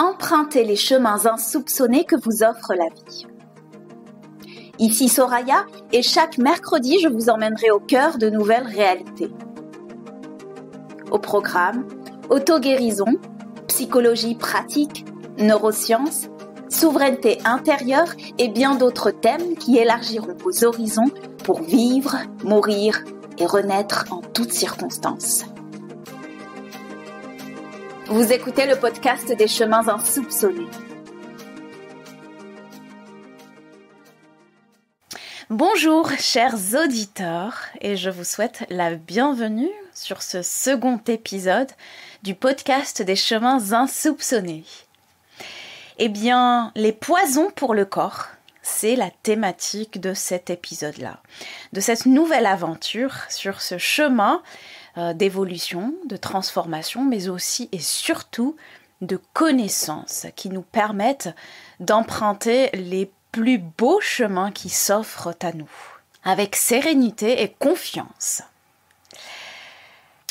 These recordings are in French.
empruntez les chemins insoupçonnés que vous offre la vie. Ici Soraya et chaque mercredi, je vous emmènerai au cœur de nouvelles réalités. Au programme, auto-guérison, psychologie pratique, neurosciences, souveraineté intérieure et bien d'autres thèmes qui élargiront vos horizons pour vivre, mourir et renaître en toutes circonstances. Vous écoutez le podcast des chemins insoupçonnés. Bonjour chers auditeurs et je vous souhaite la bienvenue sur ce second épisode du podcast des chemins insoupçonnés. Eh bien, les poisons pour le corps, c'est la thématique de cet épisode-là, de cette nouvelle aventure sur ce chemin d'évolution, de transformation, mais aussi et surtout de connaissances qui nous permettent d'emprunter les plus beaux chemins qui s'offrent à nous, avec sérénité et confiance.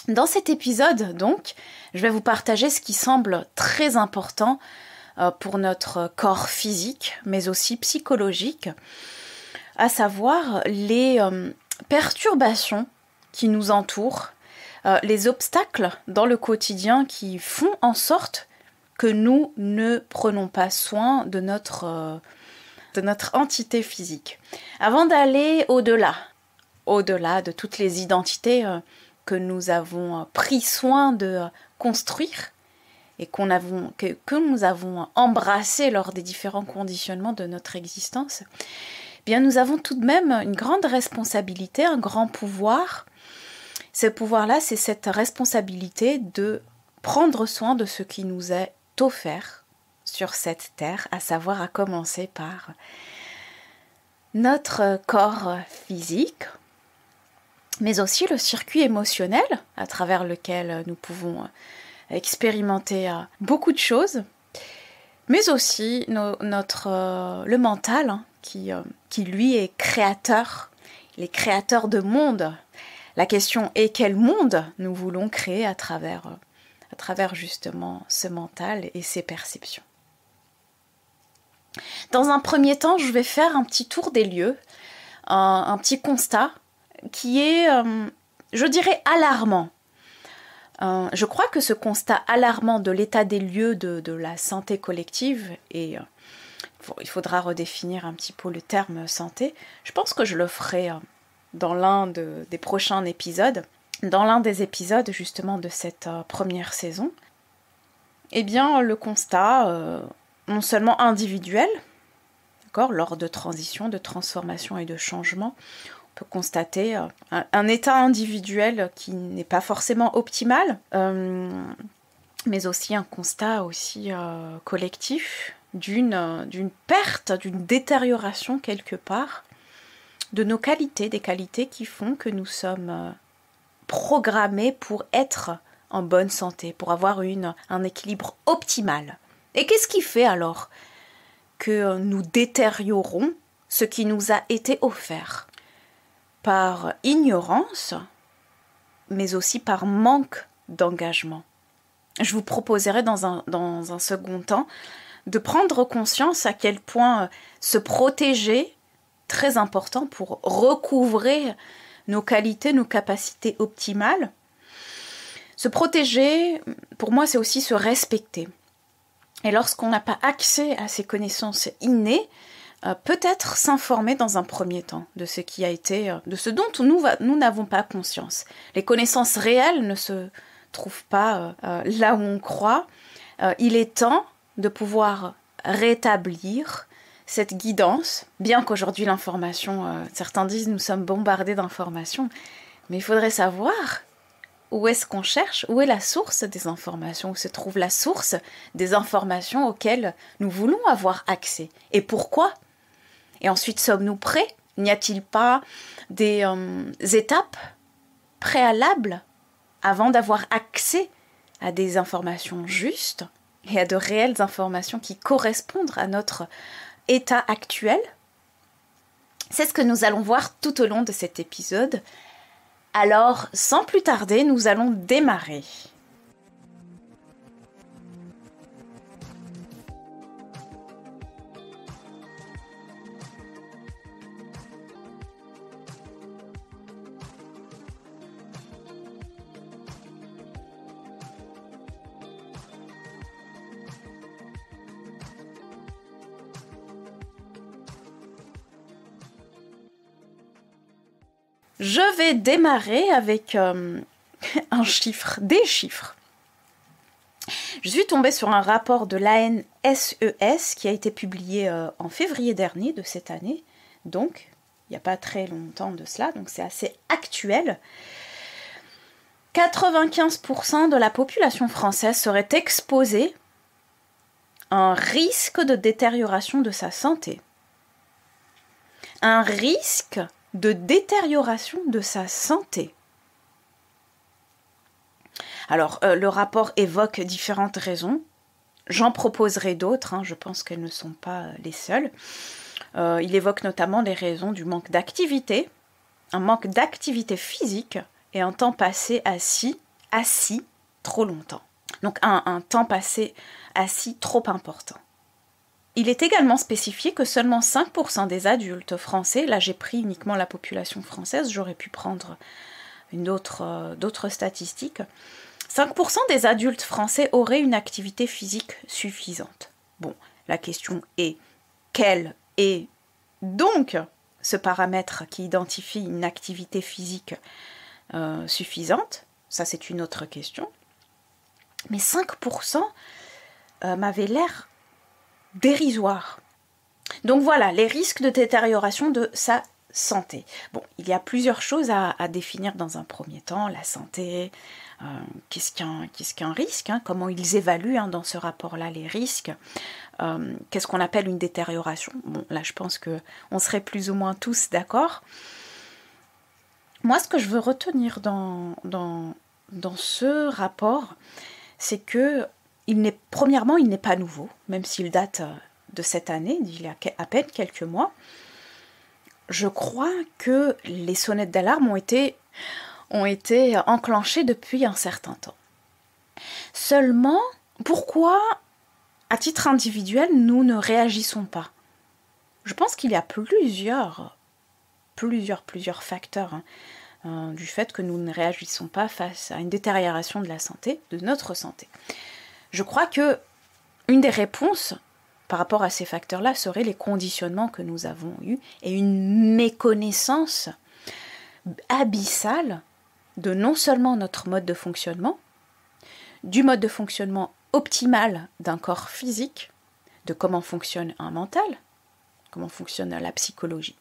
Dans cet épisode, donc, je vais vous partager ce qui semble très important pour notre corps physique, mais aussi psychologique, à savoir les perturbations qui nous entourent, les obstacles dans le quotidien qui font en sorte que nous ne prenons pas soin de notre entité physique. Avant d'aller au-delà de toutes les identités que nous avons pris soin de construire et que nous avons embrassées lors des différents conditionnements de notre existence, eh bien nous avons tout de même une grande responsabilité, un grand pouvoir. Ce pouvoir-là, c'est cette responsabilité de prendre soin de ce qui nous est offert sur cette terre, à savoir à commencer par notre corps physique, mais aussi le circuit émotionnel à travers lequel nous pouvons expérimenter beaucoup de choses, mais aussi le mental qui lui est créateur, il est créateur de monde. La question est quel monde nous voulons créer à travers justement ce mental et ces perceptions. Dans un premier temps, je vais faire un petit tour des lieux, un petit constat qui est, je dirais, alarmant. Je crois que ce constat alarmant de l'état des lieux de la santé collective, et il faudra redéfinir un petit peu le terme santé, je pense que je le ferai dans l'un des prochains épisodes, dans l'un des épisodes justement de cette première saison. Eh bien, le constat, non seulement individuel, d'accord, lors de transition, de transformation et de changement, on peut constater un état individuel qui n'est pas forcément optimal, mais aussi un constat aussi collectif d'une perte, d'une détérioration quelque part de nos qualités, des qualités qui font que nous sommes programmés pour être en bonne santé, pour avoir un équilibre optimal. Et qu'est-ce qui fait alors que nous détériorons ce qui nous a été offert? Par ignorance, mais aussi par manque d'engagement. Je vous proposerai dans un second temps de prendre conscience à quel point se protéger, très important pour recouvrer nos qualités, nos capacités optimales. Se protéger, pour moi, c'est aussi se respecter. Et lorsqu'on n'a pas accès à ces connaissances innées, peut-être s'informer dans un premier temps de ce qui a été, de ce dont nous n'avons pas conscience. Les connaissances réelles ne se trouvent pas là où on croit. Il est temps de pouvoir rétablir cette guidance, bien qu'aujourd'hui l'information, certains disent nous sommes bombardés d'informations, mais il faudrait savoir où est-ce qu'on cherche, où est la source des informations, où se trouve la source des informations auxquelles nous voulons avoir accès, et pourquoi. Et ensuite, sommes-nous prêts? N'y a-t-il pas des étapes préalables avant d'avoir accès à des informations justes et à de réelles informations qui correspondent à notre état actuel? C'est ce que nous allons voir tout au long de cet épisode. Alors, sans plus tarder, nous allons démarrer. Je vais démarrer avec un chiffre, des chiffres. Je suis tombée sur un rapport de l'ANSES qui a été publié en février dernier de cette année, donc il n'y a pas très longtemps de cela, donc c'est assez actuel. 95% de la population française serait exposée à un risque de détérioration de sa santé. Un risque de détérioration de sa santé. Alors, le rapport évoque différentes raisons. J'en proposerai d'autres, je pense qu'elles ne sont pas les seules. Il évoque notamment les raisons du manque d'activité, un manque d'activité physique et un temps passé assis trop longtemps. Donc un temps passé assis trop important. Il est également spécifié que seulement 5% des adultes français, là j'ai pris uniquement la population française, j'aurais pu prendre d'autres statistiques, 5% des adultes français auraient une activité physique suffisante. Bon, la question est, quel est donc ce paramètre qui identifie une activité physique suffisante? Ça c'est une autre question. Mais 5% m'avaient l'air dérisoire. Donc voilà, les risques de détérioration de sa santé. Bon, il y a plusieurs choses à définir dans un premier temps. La santé, qu'est-ce qu'un risque, comment ils évaluent dans ce rapport-là les risques, qu'est-ce qu'on appelle une détérioration. Bon, là je pense qu'on serait plus ou moins tous d'accord. Moi, ce que je veux retenir dans ce rapport, c'est que premièrement, il n'est pas nouveau, même s'il date de cette année, d'il y a à peine quelques mois. Je crois que les sonnettes d'alarme ont été enclenchées depuis un certain temps. Seulement, pourquoi, à titre individuel, nous ne réagissons pas? Je pense qu'il y a plusieurs facteurs du fait que nous ne réagissons pas face à une détérioration de la santé, de notre santé. Je crois que une des réponses par rapport à ces facteurs-là serait les conditionnements que nous avons eus et une méconnaissance abyssale de non seulement notre mode de fonctionnement, du mode de fonctionnement optimal d'un corps physique, de comment fonctionne un mental, comment fonctionne la psychologie.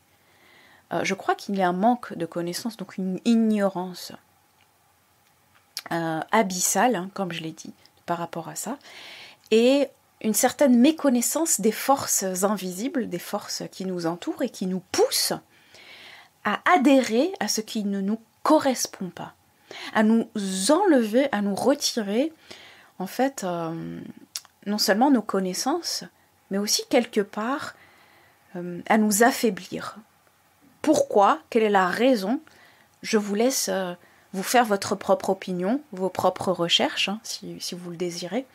Je crois qu'il y a un manque de connaissances, donc une ignorance abyssale, comme je l'ai dit, par rapport à ça, et une certaine méconnaissance des forces invisibles, des forces qui nous entourent et qui nous poussent à adhérer à ce qui ne nous correspond pas, à nous enlever, à nous retirer, en fait, non seulement nos connaissances, mais aussi quelque part à nous affaiblir. Pourquoi? Quelle est la raison? Je vous laisse vous faire votre propre opinion, vos propres recherches, si vous le désirez.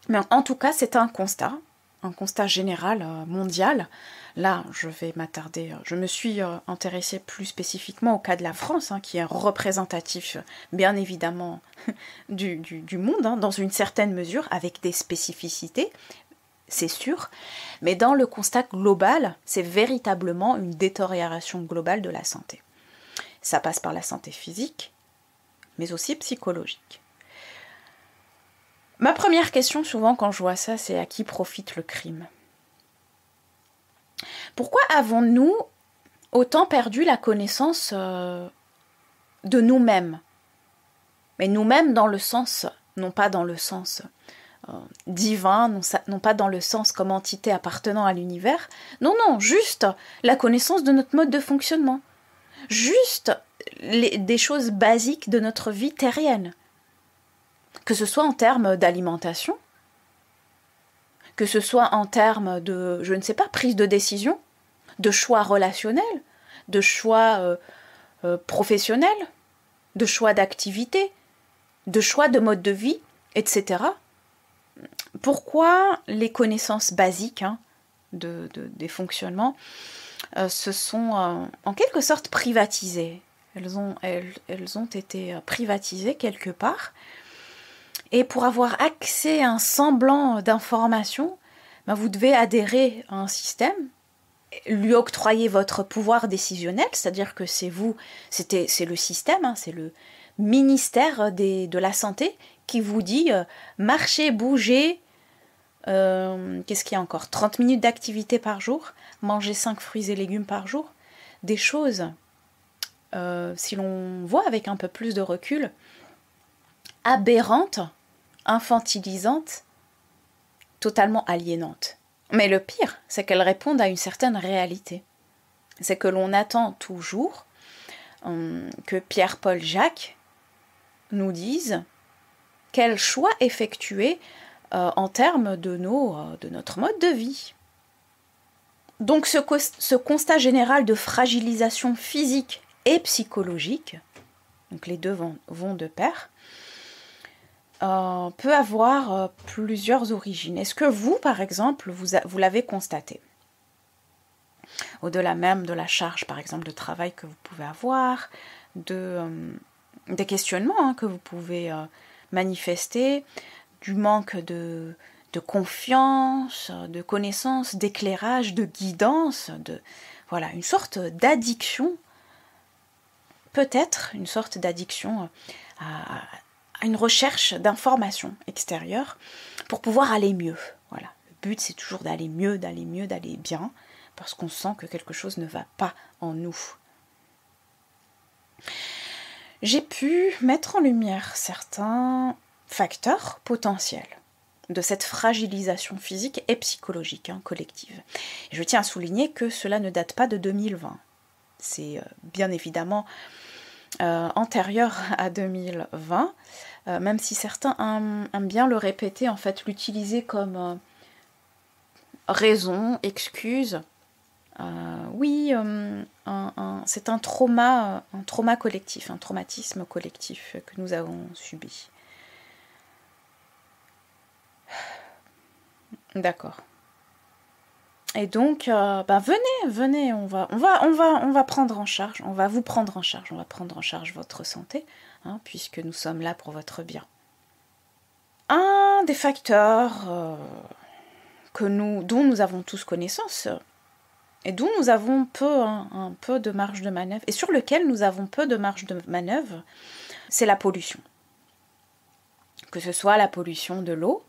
Mais en tout cas, c'est un constat général, mondial. Là, je vais m'attarder, je me suis intéressée plus spécifiquement au cas de la France, qui est représentatif, bien évidemment, du monde, dans une certaine mesure, avec des spécificités, c'est sûr, mais dans le constat global, c'est véritablement une détérioration globale de la santé. Ça passe par la santé physique, mais aussi psychologique. Ma première question, souvent quand je vois ça, c'est à qui profite le crime? Pourquoi avons-nous autant perdu la connaissance de nous-mêmes? Mais nous-mêmes dans le sens, non pas dans le sens divin, non pas dans le sens comme entité appartenant à l'univers, non, juste la connaissance de notre mode de fonctionnement, juste des choses basiques de notre vie terrienne, que ce soit en termes d'alimentation, que ce soit en termes de, je ne sais pas, prise de décision, de choix relationnels, de choix professionnels, de choix d'activité, de choix de mode de vie, etc. Pourquoi les connaissances basiques des fonctionnements se sont en quelque sorte privatisées? Elles ont été privatisées quelque part. Et pour avoir accès à un semblant d'information, vous devez adhérer à un système lui octroyer votre pouvoir décisionnel, c'est-à-dire que c'est le système, hein, c'est le ministère de la Santé qui vous dit marchez, bougez, qu'est-ce qu'il y a encore, 30 minutes d'activité par jour, manger 5 fruits et légumes par jour, des choses, si l'on voit avec un peu plus de recul, aberrantes, infantilisantes, totalement aliénantes. Mais le pire, c'est qu'elles répondent à une certaine réalité. C'est que l'on attend toujours que Pierre, Paul, Jacques nous disent quel choix effectuer en termes de notre mode de vie. Donc ce constat général de fragilisation physique et psychologique, donc les deux vont de pair, peut avoir plusieurs origines. Est-ce que vous, par exemple, vous l'avez constaté? Au-delà même de la charge, par exemple, de travail que vous pouvez avoir, des questionnements que vous pouvez manifester, du manque de confiance, de connaissance, d'éclairage, de guidance, voilà, une sorte d'addiction, peut-être une sorte d'addiction à une recherche d'informations extérieures pour pouvoir aller mieux. Voilà. Le but, c'est toujours d'aller mieux, d'aller bien, parce qu'on sent que quelque chose ne va pas en nous. J'ai pu mettre en lumière certains facteurs potentiels de cette fragilisation physique et psychologique collective. Et je tiens à souligner que cela ne date pas de 2020. C'est bien évidemment antérieur à 2020, même si certains aiment bien le répéter, en fait, l'utiliser comme raison, excuse. Oui, c'est un trauma collectif, un traumatisme collectif que nous avons subi. D'accord. Et donc, venez, on va prendre en charge, on va vous prendre en charge, on va prendre en charge votre santé, puisque nous sommes là pour votre bien. Un des facteurs dont nous avons tous connaissance, et dont nous avons un peu de marge de manœuvre, et sur lequel nous avons peu de marge de manœuvre, c'est la pollution. Que ce soit la pollution de l'eau,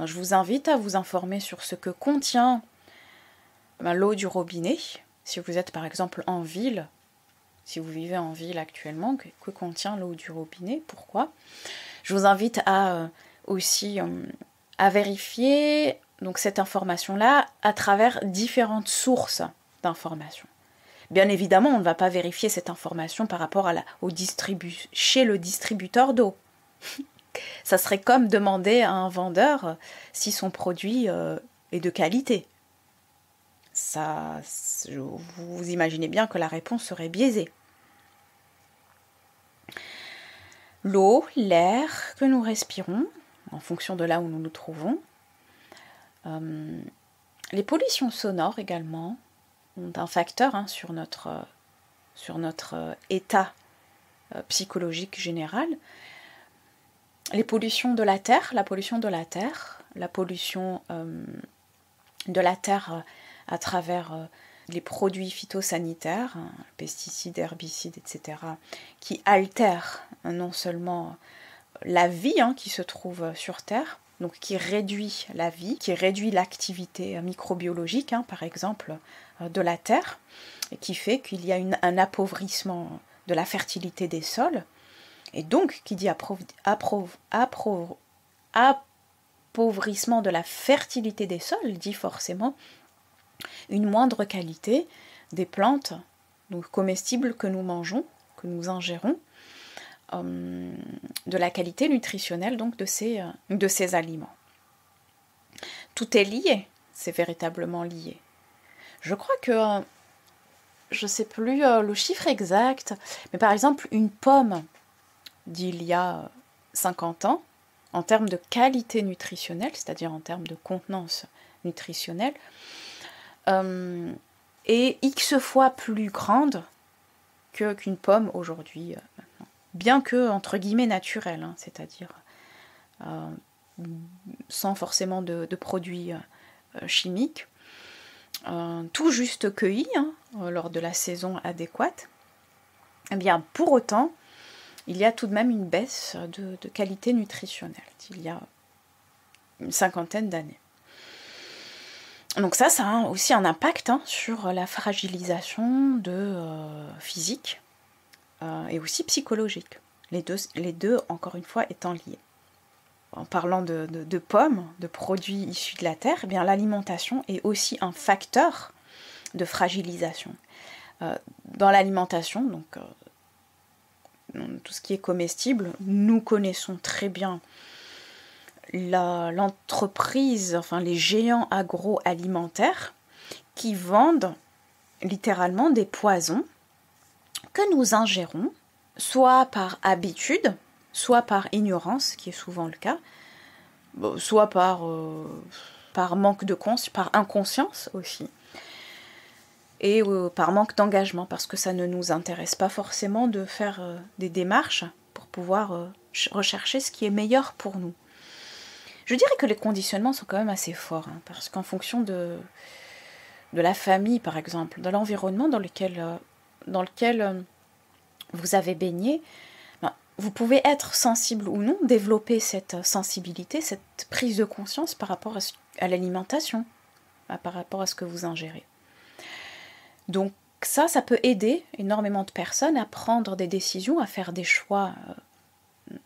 je vous invite à vous informer sur ce que contient l'eau du robinet, si vous êtes par exemple en ville, si vous vivez en ville actuellement, que contient l'eau du robinet, pourquoi. Je vous invite aussi à vérifier donc, cette information-là à travers différentes sources d'informations. Bien évidemment, on ne va pas vérifier cette information par rapport chez le distributeur d'eau. Ça serait comme demander à un vendeur si son produit est de qualité. Ça, vous imaginez bien que la réponse serait biaisée. L'eau, l'air que nous respirons, en fonction de là où nous nous trouvons, les pollutions sonores également ont un facteur sur notre état psychologique général. Les pollutions de la terre, la pollution de la terre à travers les produits phytosanitaires, pesticides, herbicides, etc., qui altèrent non seulement la vie qui se trouve sur Terre, donc qui réduit la vie, qui réduit l'activité microbiologique, par exemple, de la Terre, et qui fait qu'il y a un appauvrissement de la fertilité des sols, et donc qui dit appauvrissement de la fertilité des sols, dit forcément une moindre qualité des plantes donc comestibles que nous mangeons, que nous ingérons, de la qualité nutritionnelle donc de ces aliments. Tout est lié, c'est véritablement lié. Je crois que, je ne sais plus le chiffre exact, mais par exemple une pomme d'il y a 50 ans, en termes de qualité nutritionnelle, c'est-à-dire en termes de contenance nutritionnelle, est X fois plus grande qu'une pomme aujourd'hui, maintenant. Bien que, entre guillemets, naturelle, c'est-à-dire sans forcément de produits chimiques. tout juste cueillis lors de la saison adéquate, eh bien pour autant, il y a tout de même une baisse de qualité nutritionnelle il y a une 50aine d'années. Donc ça a aussi un impact sur la fragilisation physique et aussi psychologique. Les deux, encore une fois, étant liés. En parlant de pommes, de produits issus de la terre, eh bien l'alimentation est aussi un facteur de fragilisation. Dans l'alimentation, donc tout ce qui est comestible, nous connaissons très bien l'entreprise, enfin les géants agroalimentaires qui vendent littéralement des poisons que nous ingérons, soit par habitude, soit par ignorance, qui est souvent le cas, soit par manque de conscience, par inconscience aussi, et par manque d'engagement, parce que ça ne nous intéresse pas forcément de faire des démarches pour pouvoir rechercher ce qui est meilleur pour nous. Je dirais que les conditionnements sont quand même assez forts, parce qu'en fonction de la famille, par exemple, de l'environnement dans lequel vous avez baigné, vous pouvez être sensible ou non, développer cette sensibilité, cette prise de conscience par rapport à l'alimentation, par rapport à ce que vous ingérez. Donc ça peut aider énormément de personnes à prendre des décisions, à faire des choix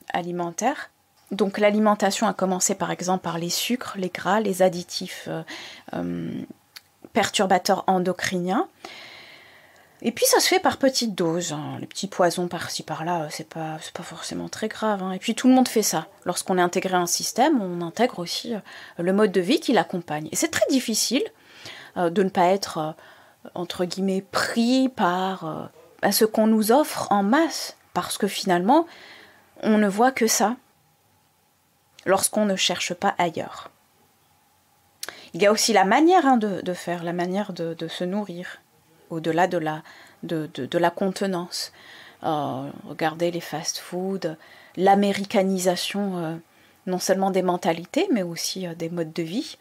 alimentaires. Donc l'alimentation a commencé par exemple par les sucres, les gras, les additifs perturbateurs endocriniens. Et puis ça se fait par petites doses, les petits poisons par-ci par-là, c'est pas forcément très grave. Et puis tout le monde fait ça. Lorsqu'on est intégré à un système, on intègre aussi le mode de vie qui l'accompagne. Et c'est très difficile de ne pas être, entre guillemets, pris par ce qu'on nous offre en masse, parce que finalement, on ne voit que ça, lorsqu'on ne cherche pas ailleurs. Il y a aussi la manière de faire, la manière de se nourrir, au-delà de la contenance. Regardez les fast-foods, l'américanisation non seulement des mentalités, mais aussi des modes de vie.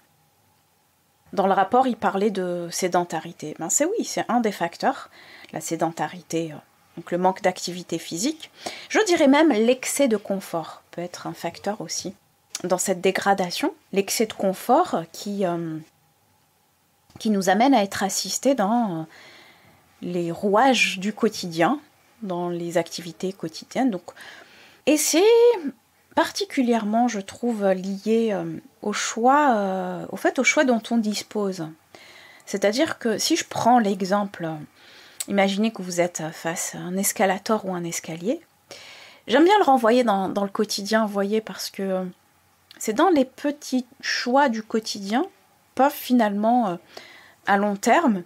Dans le rapport, il parlait de sédentarité. C'est un des facteurs, la sédentarité, donc le manque d'activité physique. Je dirais même l'excès de confort peut être un facteur aussi. Dans cette dégradation, l'excès de confort qui nous amène à être assistés dans les rouages du quotidien, dans les activités quotidiennes. Et c'est particulièrement, je trouve, lié au choix dont on dispose. C'est-à-dire que si je prends l'exemple, imaginez que vous êtes face à un escalator ou un escalier. J'aime bien le renvoyer dans le quotidien, vous voyez, parce que c'est dans les petits choix du quotidien peuvent finalement, à long terme,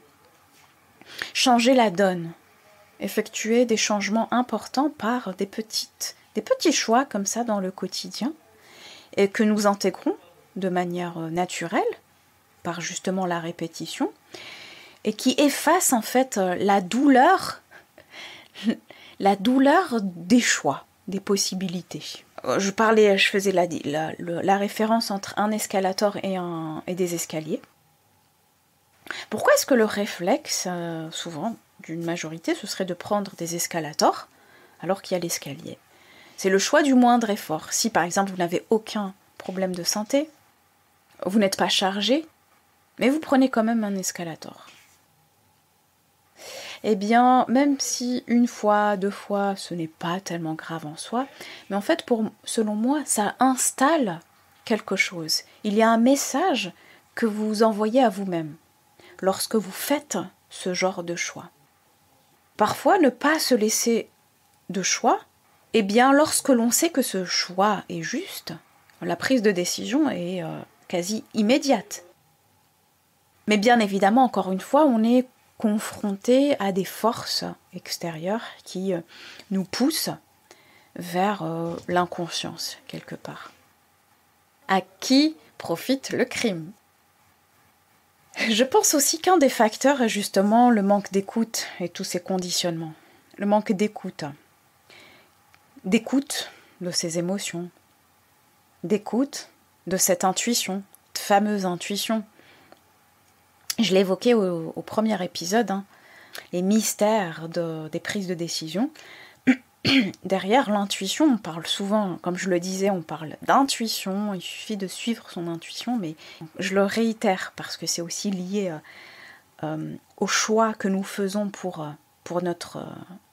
changer la donne, effectuer des changements importants par des petits choix comme ça dans le quotidien et que nous intégrons de manière naturelle par justement la répétition et qui effacent en fait la douleur des choix, des possibilités. Je faisais la référence entre un escalator et des escaliers. Pourquoi est-ce que le réflexe, souvent, d'une majorité, ce serait de prendre des escalators alors qu'il y a l'escalier? C'est le choix du moindre effort. Si par exemple vous n'avez aucun problème de santé, vous n'êtes pas chargé, mais vous prenez quand même un escalator. Eh bien, même si une fois, 2 fois, ce n'est pas tellement grave en soi, mais en fait, selon moi, ça installe quelque chose. Il y a un message que vous envoyez à vous-même lorsque vous faites ce genre de choix. Parfois, ne pas se laisser de choix, eh bien, lorsque l'on sait que ce choix est juste, la prise de décision est quasi immédiate. Mais bien évidemment, encore une fois, on est confronté à des forces extérieures qui nous poussent vers l'inconscience, quelque part. À qui profite le crime ? Je pense aussi qu'un des facteurs est justement le manque d'écoute et tous ces conditionnements. Le manque d'écoute de ses émotions, d'écoute de cette intuition, de fameuse intuition. Je l'ai évoqué au premier épisode, hein, les mystères des prises de décision. Derrière l'intuition, on parle souvent, comme je le disais, on parle d'intuition, il suffit de suivre son intuition, mais je le réitère parce que c'est aussi lié aux choix que nous faisons pour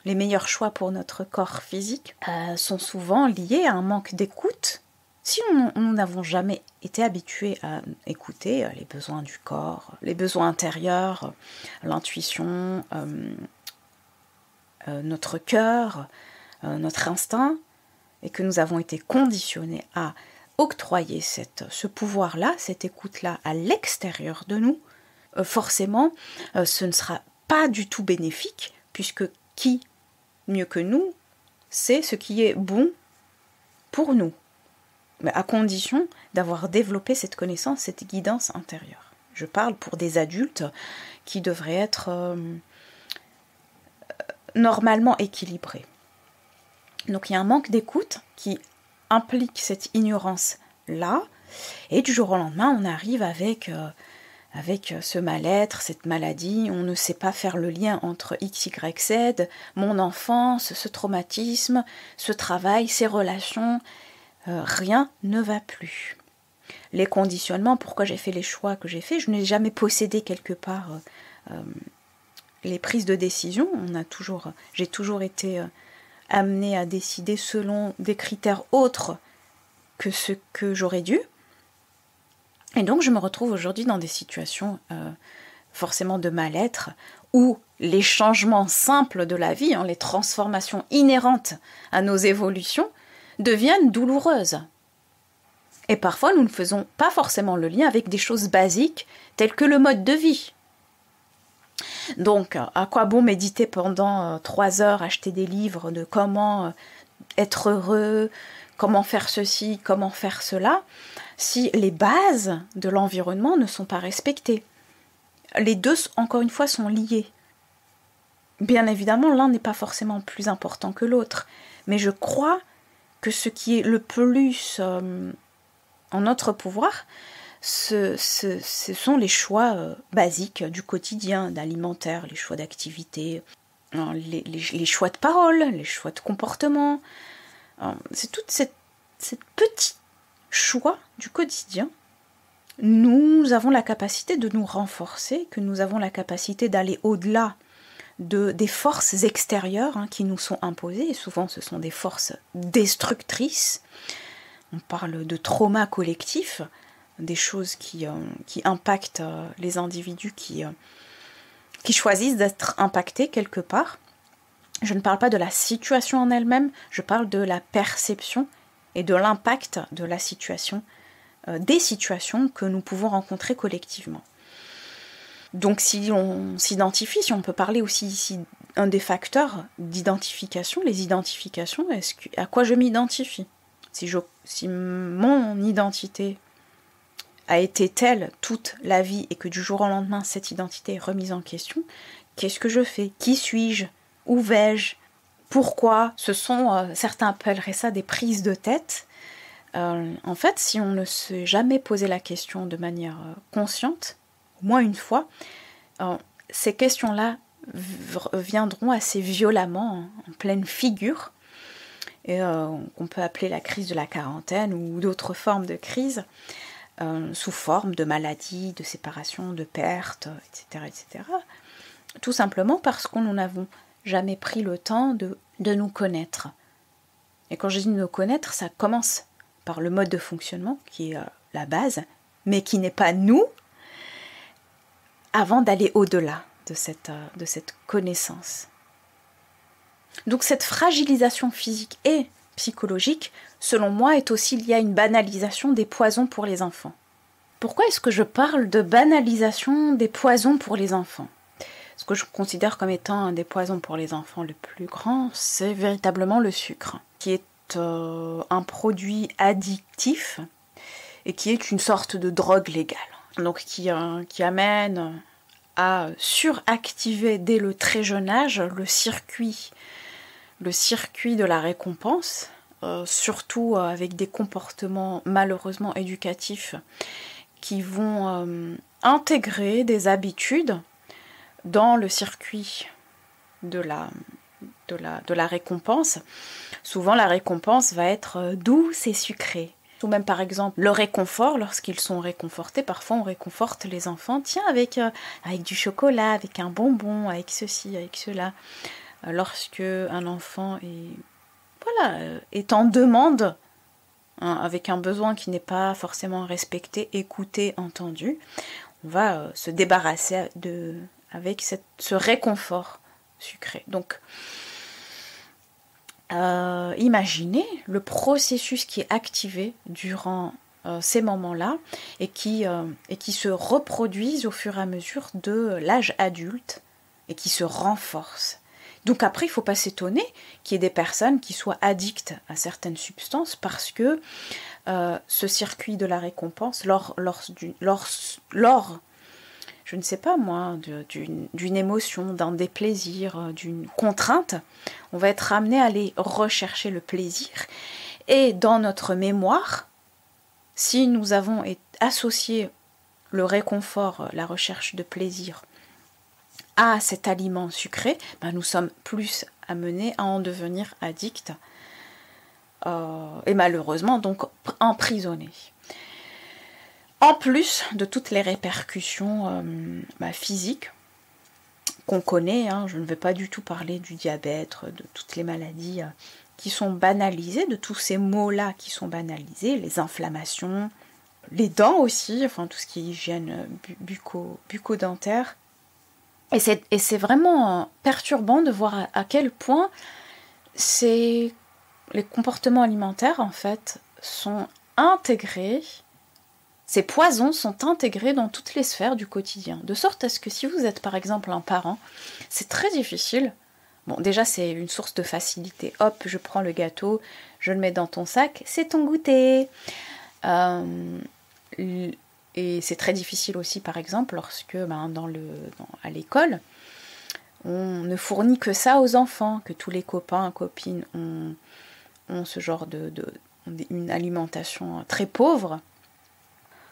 les meilleurs choix pour notre corps physique, sont souvent liés à un manque d'écoute. Si nous n'avons jamais été habitués à écouter les besoins du corps, les besoins intérieurs, l'intuition, notre cœur, notre instinct, et que nous avons été conditionnés à octroyer ce pouvoir-là, cette écoute-là à l'extérieur de nous, forcément, ce ne sera pas du tout bénéfique, puisque qui, mieux que nous, sait ce qui est bon pour nous, mais à condition d'avoir développé cette connaissance, cette guidance intérieure. Je parle pour des adultes qui devraient être normalement équilibrés. Donc il y a un manque d'écoute qui implique cette ignorance-là, et du jour au lendemain, on arrive avec ce mal-être, cette maladie, on ne sait pas faire le lien entre X, Y, Z, mon enfance, ce traumatisme, ce travail, ces relations, rien ne va plus. Les conditionnements, pourquoi j'ai fait les choix que j'ai faits, je n'ai jamais possédé quelque part les prises de décision, j'ai toujours été amenée à décider selon des critères autres que ce que j'aurais dû. Et donc je me retrouve aujourd'hui dans des situations forcément de mal-être, où les changements simples de la vie, les transformations inhérentes à nos évolutions, deviennent douloureuses. Et parfois nous ne faisons pas forcément le lien avec des choses basiques telles que le mode de vie. Donc à quoi bon méditer pendant 3 heures, acheter des livres de comment être heureux, comment faire ceci, comment faire cela, si les bases de l'environnement ne sont pas respectées. Les deux, encore une fois, sont liés. Bien évidemment, l'un n'est pas forcément plus important que l'autre, mais je crois que ce qui est le plus en notre pouvoir, ce sont les choix basiques du quotidien, d'alimentaire, les choix d'activité, les choix de parole, les choix de comportement. C'est toute cette petite choix du quotidien. Nous avons la capacité de nous renforcer, que nous avons la capacité d'aller au-delà des forces extérieures qui nous sont imposées, et souvent ce sont des forces destructrices. On parle de trauma collectif, des choses qui impactent les individus qui choisissent d'être impactés quelque part. Je ne parle pas de la situation en elle-même, je parle de la perception et de l'impact de la situation, des situations que nous pouvons rencontrer collectivement. Donc si on s'identifie, si on peut parler aussi ici un des facteurs d'identification, les identifications, à quoi je m'identifie ? Si mon identité a été telle toute la vie et que du jour au lendemain cette identité est remise en question, qu'est-ce que je fais ? Qui suis-je ? Où vais-je ? Pourquoi ? Ce sont, certains appelleraient ça des prises de tête. En fait, si on ne s'est jamais posé la question de manière consciente, au moins une fois, ces questions-là viendront assez violemment en pleine figure, et qu'on peut appeler la crise de la quarantaine ou d'autres formes de crise, sous forme de maladie, de séparation, de perte, etc., etc. Tout simplement parce que nous n'avons jamais pris le temps de nous connaître. Et quand je dis nous connaître, ça commence par le mode de fonctionnement, qui est la base, mais qui n'est pas nous, avant d'aller au-delà de cette connaissance. Donc cette fragilisation physique et psychologique, selon moi, est aussi liée à une banalisation des poisons pour les enfants. Pourquoi est-ce que je parle de banalisation des poisons pour les enfants ? Ce que je considère comme étant un des poisons pour les enfants le plus grand, c'est véritablement le sucre, qui est un produit addictif et qui est une sorte de drogue légale. Donc qui amène à suractiver dès le très jeune âge le circuit de la récompense, surtout avec des comportements malheureusement éducatifs qui vont intégrer des habitudes dans le circuit de la récompense. Souvent, la récompense va être douce et sucrée. Ou même par exemple le réconfort, lorsqu'ils sont réconfortés, parfois on réconforte les enfants, tiens, avec du chocolat, avec un bonbon, avec ceci, avec cela. Lorsque un enfant est en demande, hein, avec un besoin qui n'est pas forcément respecté, écouté, entendu, on va se débarrasser avec ce réconfort sucré. Donc, imaginez le processus qui est activé durant ces moments-là et qui se reproduisent au fur et à mesure de l'âge adulte et qui se renforcent. Donc après, il ne faut pas s'étonner qu'il y ait des personnes qui soient addictes à certaines substances parce que ce circuit de la récompense, lors je ne sais pas moi, d'une émotion, d'un déplaisir, d'une contrainte, on va être amené à aller rechercher le plaisir. Et dans notre mémoire, si nous avons associé le réconfort, la recherche de plaisir à cet aliment sucré, nous sommes plus amenés à en devenir addicts et malheureusement donc emprisonnés. En plus de toutes les répercussions physiques qu'on connaît, je ne vais pas du tout parler du diabète, de toutes les maladies qui sont banalisées, de tous ces maux-là qui sont banalisés, les inflammations, les dents aussi, enfin tout ce qui est hygiène bucco-dentaire. Et c'est vraiment perturbant de voir à quel point les comportements alimentaires en fait sont intégrés. Ces poisons sont intégrés dans toutes les sphères du quotidien, de sorte à ce que si vous êtes par exemple un parent, c'est très difficile. Bon, déjà c'est une source de facilité. Hop, je prends le gâteau, je le mets dans ton sac, c'est ton goûter. Et c'est très difficile aussi par exemple lorsque à l'école, on ne fournit que ça aux enfants, que tous les copains, copines ont ce genre une alimentation très pauvre.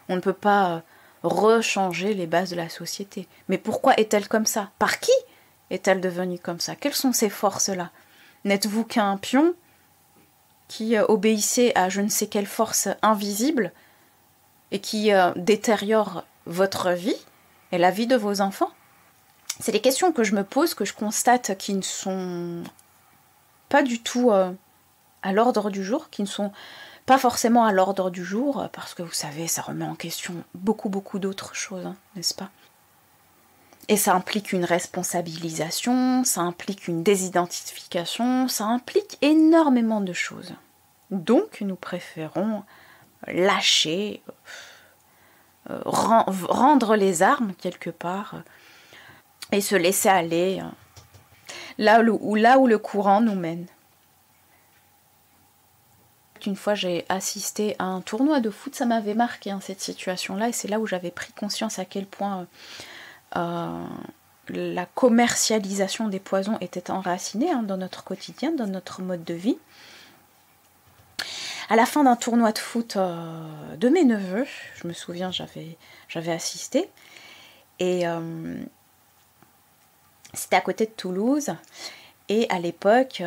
On ne peut pas rechanger les bases de la société. Mais pourquoi est-elle comme ça? Par qui est-elle devenue comme ça? Quelles sont ces forces-là? N'êtes-vous qu'un pion qui obéissait à je ne sais quelle force invisible et qui détériore votre vie et la vie de vos enfants? C'est des questions que je me pose, que je constate qui ne sont pas du tout à l'ordre du jour, qui ne sont pas forcément à l'ordre du jour, parce que vous savez, ça remet en question beaucoup d'autres choses, n'est-ce pas? Et ça implique une responsabilisation, ça implique une désidentification, ça implique énormément de choses. Donc, nous préférons lâcher, rendre les armes quelque part, et se laisser aller là où le courant nous mène. Une fois, j'ai assisté à un tournoi de foot, ça m'avait marqué cette situation-là, et c'est là où j'avais pris conscience à quel point la commercialisation des poisons était enracinée dans notre quotidien, dans notre mode de vie. À la fin d'un tournoi de foot de mes neveux, je me souviens, j'avais assisté, et c'était à côté de Toulouse. Et à l'époque,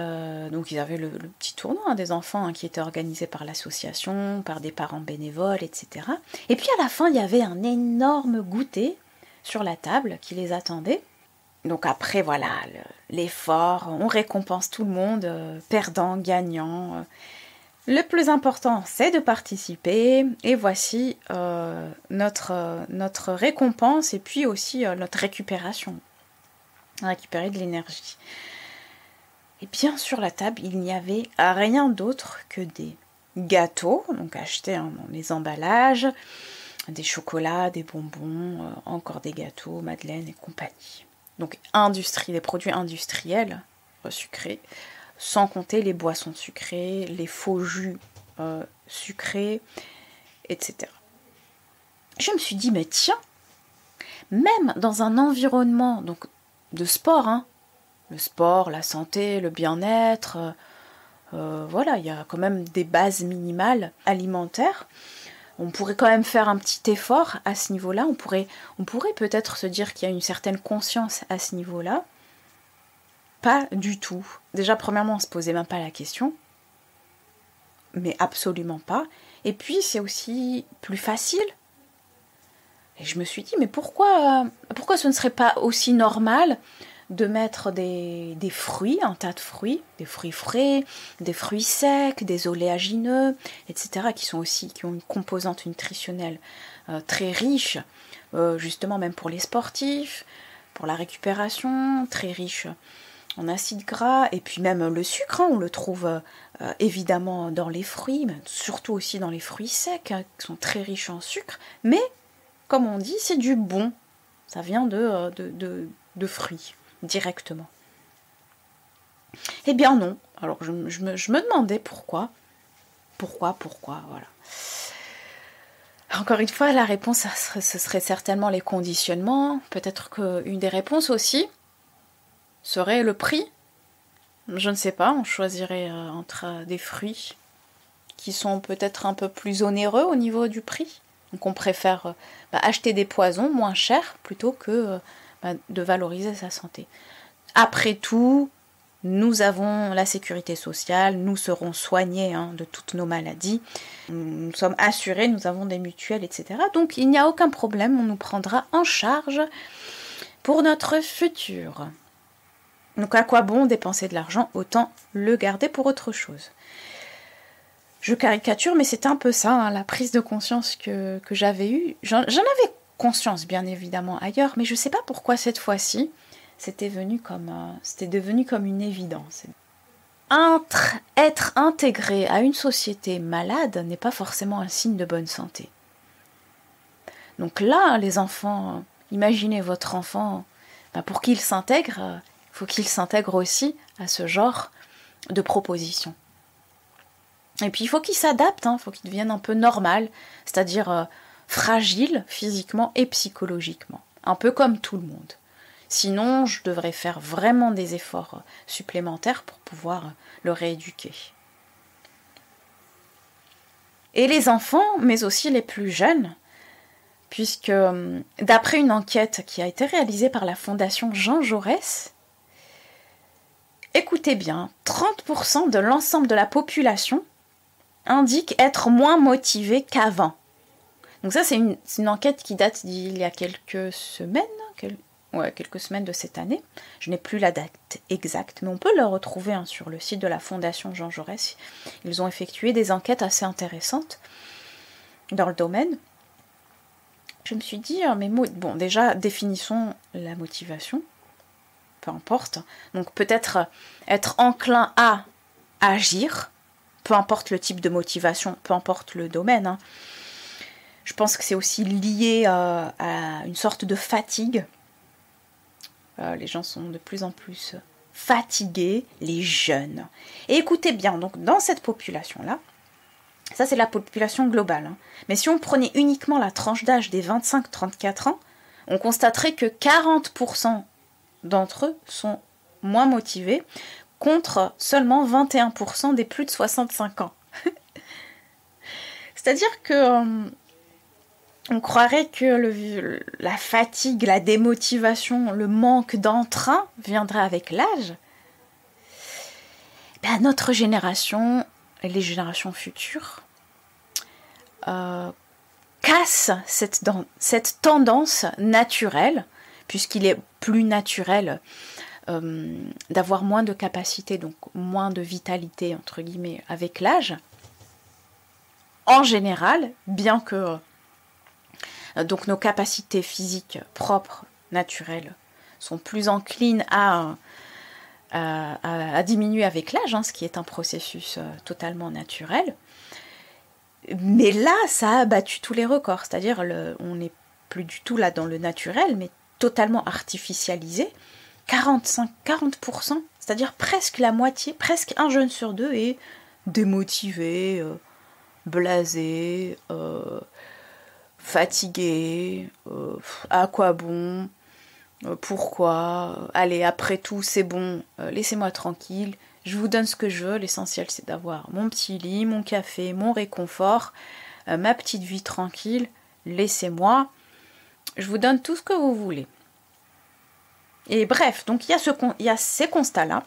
donc ils avaient le petit tournoi des enfants qui était organisé par l'association, par des parents bénévoles, etc. Et puis à la fin, il y avait un énorme goûter sur la table qui les attendait. Donc après, voilà, l'effort, on récompense tout le monde, perdant, gagnant. Le plus important, c'est de participer. Et voici notre récompense et puis aussi notre récupération. Récupérer de l'énergie. Et bien sur la table, il n'y avait rien d'autre que des gâteaux, donc achetés dans les emballages, des chocolats, des bonbons, encore des gâteaux, madeleines et compagnie. Donc des produits industriels sucrés, sans compter les boissons sucrées, les faux jus sucrés, etc. Je me suis dit, mais tiens, même dans un environnement donc, de sport, le sport, la santé, le bien-être, voilà, il y a quand même des bases minimales alimentaires. on pourrait quand même faire un petit effort à ce niveau-là. On pourrait peut-être se dire qu'il y a une certaine conscience à ce niveau-là. Pas du tout. Déjà, premièrement, on ne se posait même pas la question. Mais absolument pas. Et puis, c'est aussi plus facile. Et je me suis dit, mais pourquoi ce ne serait pas aussi normal de mettre des fruits, un tas de fruits, des fruits frais, des fruits secs, des oléagineux, etc., qui ont une composante nutritionnelle très riche, justement même pour les sportifs, pour la récupération, très riche en acides gras, et puis même le sucre, on le trouve évidemment dans les fruits, mais surtout aussi dans les fruits secs, qui sont très riches en sucre, mais comme on dit, c'est du bon, ça vient de fruits, directement. Eh bien non, alors je me demandais pourquoi, voilà. Encore une fois, la réponse, ce serait certainement les conditionnements, peut-être qu'une des réponses aussi serait le prix. Je ne sais pas, on choisirait entre des fruits qui sont peut-être un peu plus onéreux au niveau du prix. Donc on préfère acheter des poisons moins chers plutôt que de valoriser sa santé. Après tout, nous avons la sécurité sociale, nous serons soignés de toutes nos maladies, nous sommes assurés, nous avons des mutuelles, etc. Donc il n'y a aucun problème, on nous prendra en charge pour notre futur. Donc à quoi bon dépenser de l'argent, autant le garder pour autre chose. Je caricature, mais c'est un peu ça, la prise de conscience que j'avais eue. J'en avais conscience, bien évidemment, ailleurs, mais je ne sais pas pourquoi cette fois-ci, c'était devenu comme une évidence. Être intégré à une société malade n'est pas forcément un signe de bonne santé. Donc là, les enfants, imaginez votre enfant, pour qu'il s'intègre, il faut qu'il s'intègre aussi à ce genre de propositions. Et puis il faut qu'il s'adapte, il faut qu'il devienne un peu normal, c'est-à-dire fragile physiquement et psychologiquement, un peu comme tout le monde. Sinon, je devrais faire vraiment des efforts supplémentaires pour pouvoir le rééduquer. Et les enfants, mais aussi les plus jeunes, puisque d'après une enquête qui a été réalisée par la Fondation Jean Jaurès, écoutez bien, 30% de l'ensemble de la population indique être moins motivé qu'avant. Donc ça, c'est une enquête qui date d'il y a quelques semaines, quelques semaines de cette année. Je n'ai plus la date exacte, mais on peut le retrouver sur le site de la Fondation Jean Jaurès. Ils ont effectué des enquêtes assez intéressantes dans le domaine. Je me suis dit, bon, déjà, définissons la motivation, peu importe. Donc peut-être être enclin à agir, peu importe le type de motivation, peu importe le domaine. Je pense que c'est aussi lié à une sorte de fatigue. Les gens sont de plus en plus fatigués, les jeunes. Et écoutez bien, donc dans cette population-là, ça c'est la population globale, mais si on prenait uniquement la tranche d'âge des 25-34 ans, on constaterait que 40% d'entre eux sont moins motivés, contre seulement 21% des plus de 65 ans. C'est-à-dire que on croirait que la fatigue, la démotivation, le manque d'entrain viendrait avec l'âge. Notre génération et les générations futures cassent cette tendance naturelle, puisqu'il est plus naturel d'avoir moins de capacité, donc moins de vitalité, entre guillemets, avec l'âge. En général, bien que donc nos capacités physiques propres, naturelles, sont plus enclines à diminuer avec l'âge, ce qui est un processus totalement naturel. Mais là, ça a battu tous les records, c'est-à-dire on n'est plus du tout là dans le naturel, mais totalement artificialisé. 40%, c'est-à-dire presque la moitié, presque un jeune sur deux est démotivé, blasé, fatigué, à quoi bon, pourquoi, allez, après tout, c'est bon, laissez-moi tranquille, je vous donne ce que je veux, l'essentiel c'est d'avoir mon petit lit, mon café, mon réconfort, ma petite vie tranquille, laissez-moi, je vous donne tout ce que vous voulez. Et bref, donc il y a ces constats-là.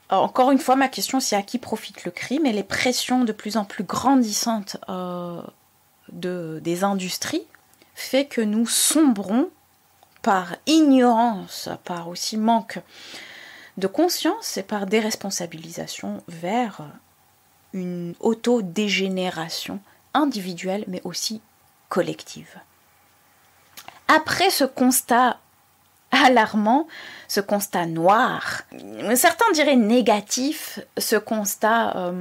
Encore une fois, ma question, c'est à qui profite le crime et les pressions de plus en plus grandissantes des industries fait que nous sombrons par ignorance, par aussi manque de conscience et par déresponsabilisation vers une autodégénération individuelle mais aussi collective. Après ce constat alarmant, ce constat noir, certains diraient négatif, ce constat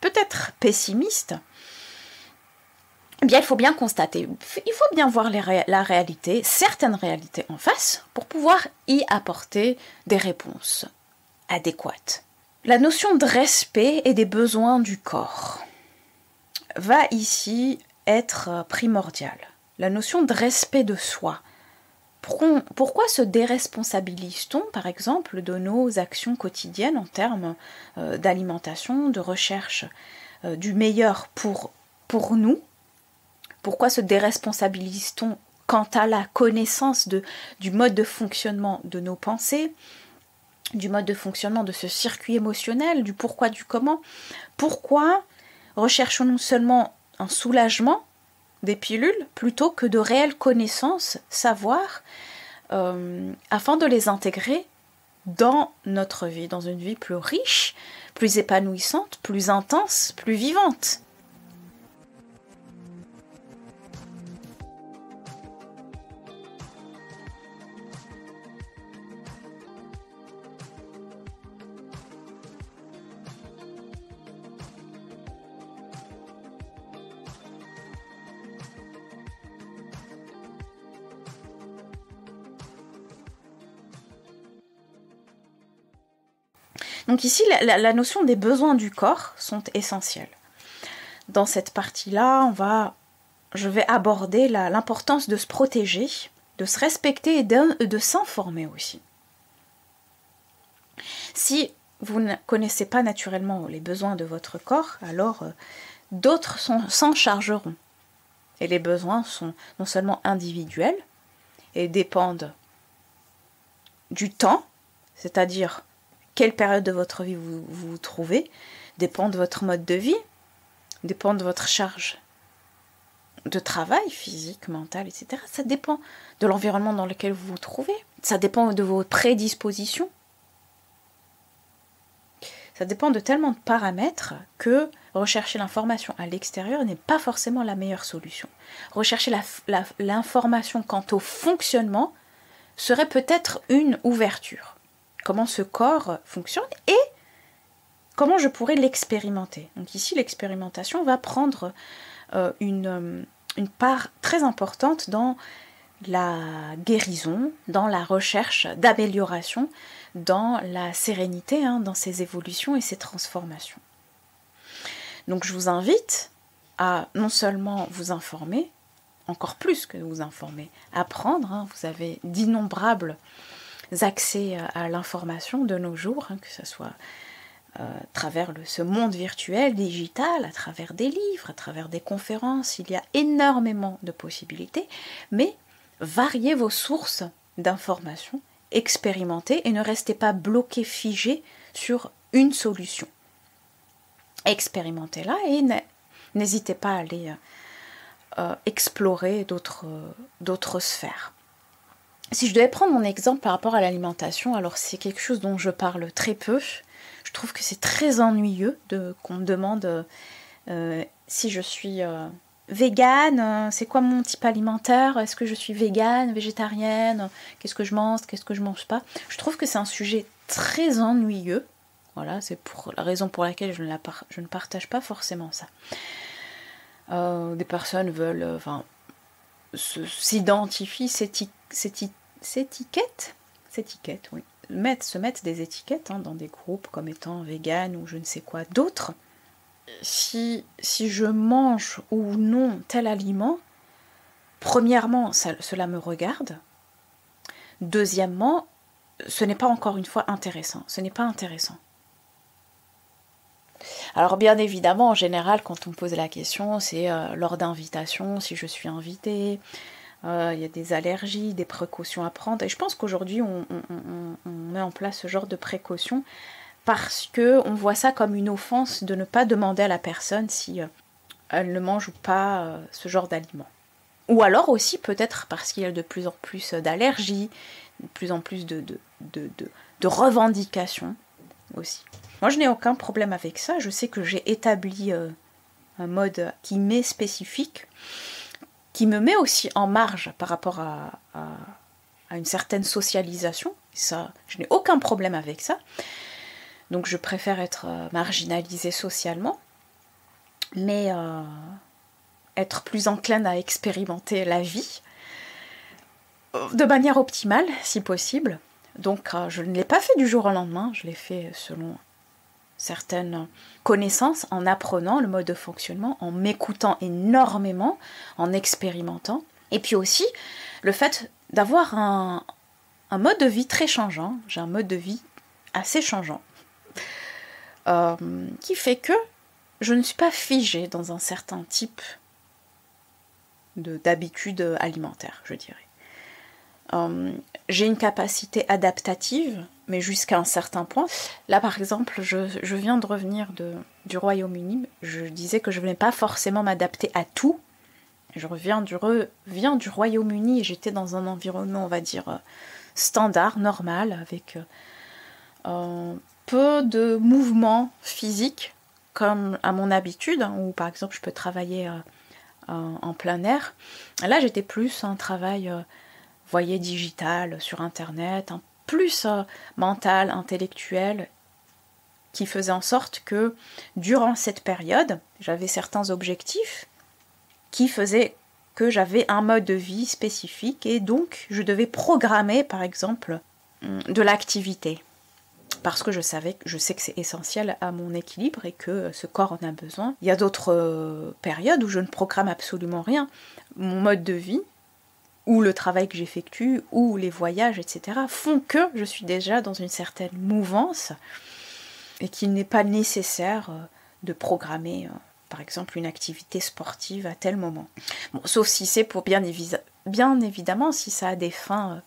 peut-être pessimiste, eh bien, il faut bien constater, il faut bien voir la réalité, certaines réalités en face, pour pouvoir y apporter des réponses adéquates. La notion de respect et des besoins du corps va ici être primordiale. La notion de respect de soi. Pourquoi se déresponsabilise-t-on, par exemple, de nos actions quotidiennes en termes d'alimentation, de recherche du meilleur pour nous? Pourquoi se déresponsabilise-t-on quant à la connaissance du mode de fonctionnement de nos pensées, du mode de fonctionnement de ce circuit émotionnel, du pourquoi, du comment? Pourquoi recherchons-nous seulement un soulagement des pilules plutôt que de réelles connaissances, savoir, afin de les intégrer dans notre vie, dans une vie plus riche, plus épanouissante, plus intense, plus vivante? Donc ici, la notion des besoins du corps sont essentiels. Dans cette partie-là, je vais aborder l'importance de se protéger, de se respecter et de s'informer aussi. Si vous ne connaissez pas naturellement les besoins de votre corps, alors d'autres s'en chargeront. Et les besoins sont non seulement individuels et dépendent du temps, c'est-à-dire quelle période de votre vie vous trouvez, dépend de votre mode de vie, dépend de votre charge de travail, physique, mental, etc. Ça dépend de l'environnement dans lequel vous vous trouvez, ça dépend de vos prédispositions. Ça dépend de tellement de paramètres que rechercher l'information à l'extérieur n'est pas forcément la meilleure solution. Rechercher l'information quant au fonctionnement serait peut-être une ouverture. Comment ce corps fonctionne et comment je pourrais l'expérimenter. Donc ici, l'expérimentation va prendre une part très importante dans la guérison, dans la recherche d'amélioration, dans la sérénité, dans ces évolutions et ces transformations. Donc je vous invite à non seulement vous informer, encore plus que vous informer, apprendre, vous avez d'innombrables accès à l'information de nos jours, que ce soit à travers ce monde virtuel, digital, à travers des livres, à travers des conférences, il y a énormément de possibilités, mais variez vos sources d'informations, expérimentez et ne restez pas bloqué, figé sur une solution. Expérimentez-la et n'hésitez pas à aller explorer d'autres sphères. Si je devais prendre mon exemple par rapport à l'alimentation, alors c'est quelque chose dont je parle très peu. Je trouve que c'est très ennuyeux qu'on me demande si je suis végane, c'est quoi mon type alimentaire, est-ce que je suis végane, végétarienne, qu'est-ce que je mange pas. Je trouve que c'est un sujet très ennuyeux. Voilà, c'est pour la raison pour laquelle je ne partage pas forcément ça. Des personnes veulent s'identifient, s'étiquettent, oui. Se mettre des étiquettes dans des groupes comme étant vegan ou je ne sais quoi d'autre. Si je mange ou non tel aliment, premièrement, cela me regarde. Deuxièmement, ce n'est pas encore une fois intéressant. Ce n'est pas intéressant. Alors bien évidemment, en général, quand on me pose la question, c'est lors d'invitation, si je suis invitée, il y a des allergies, des précautions à prendre. Et je pense qu'aujourd'hui, on met en place ce genre de précautions parce qu'on voit ça comme une offense de ne pas demander à la personne si elle ne mange ou pas ce genre d'aliments. Ou alors aussi peut-être parce qu'il y a de plus en plus d'allergies, de plus en plus de revendications aussi. Moi, je n'ai aucun problème avec ça. Je sais que j'ai établi un mode qui m'est spécifique, qui me met aussi en marge par rapport à une certaine socialisation. Ça, je n'ai aucun problème avec ça. Donc, je préfère être marginalisée socialement, mais être plus enclin à expérimenter la vie de manière optimale, si possible. Donc, je ne l'ai pas fait du jour au lendemain. Je l'ai fait selon certaines connaissances, en apprenant le mode de fonctionnement, en m'écoutant énormément, en expérimentant. Et puis aussi, le fait d'avoir un mode de vie très changeant. J'ai un mode de vie assez changeant. Qui fait que je ne suis pas figée dans un certain type d'habitude alimentaire, je dirais. J'ai une capacité adaptative, mais jusqu'à un certain point. Là, par exemple, je viens de revenir du Royaume-Uni. Je disais que je ne venais pas forcément m'adapter à tout. Je reviens du Royaume-Uni et j'étais dans un environnement, on va dire, standard, normal, avec peu de mouvements physiques, comme à mon habitude, hein, où par exemple je peux travailler en plein air. Là, j'étais plus un travail, voyez, digital, sur Internet, plus mental, intellectuel, qui faisait en sorte que durant cette période, j'avais certains objectifs qui faisaient que j'avais un mode de vie spécifique et donc je devais programmer par exemple de l'activité parce que je sais que c'est essentiel à mon équilibre et que ce corps en a besoin. Il y a d'autres périodes où je ne programme absolument rien. Mon mode de vie ou le travail que j'effectue, ou les voyages, etc., font que je suis déjà dans une certaine mouvance et qu'il n'est pas nécessaire de programmer, par exemple, une activité sportive à tel moment. Bon, sauf si c'est pour bien évidemment, si ça a des fins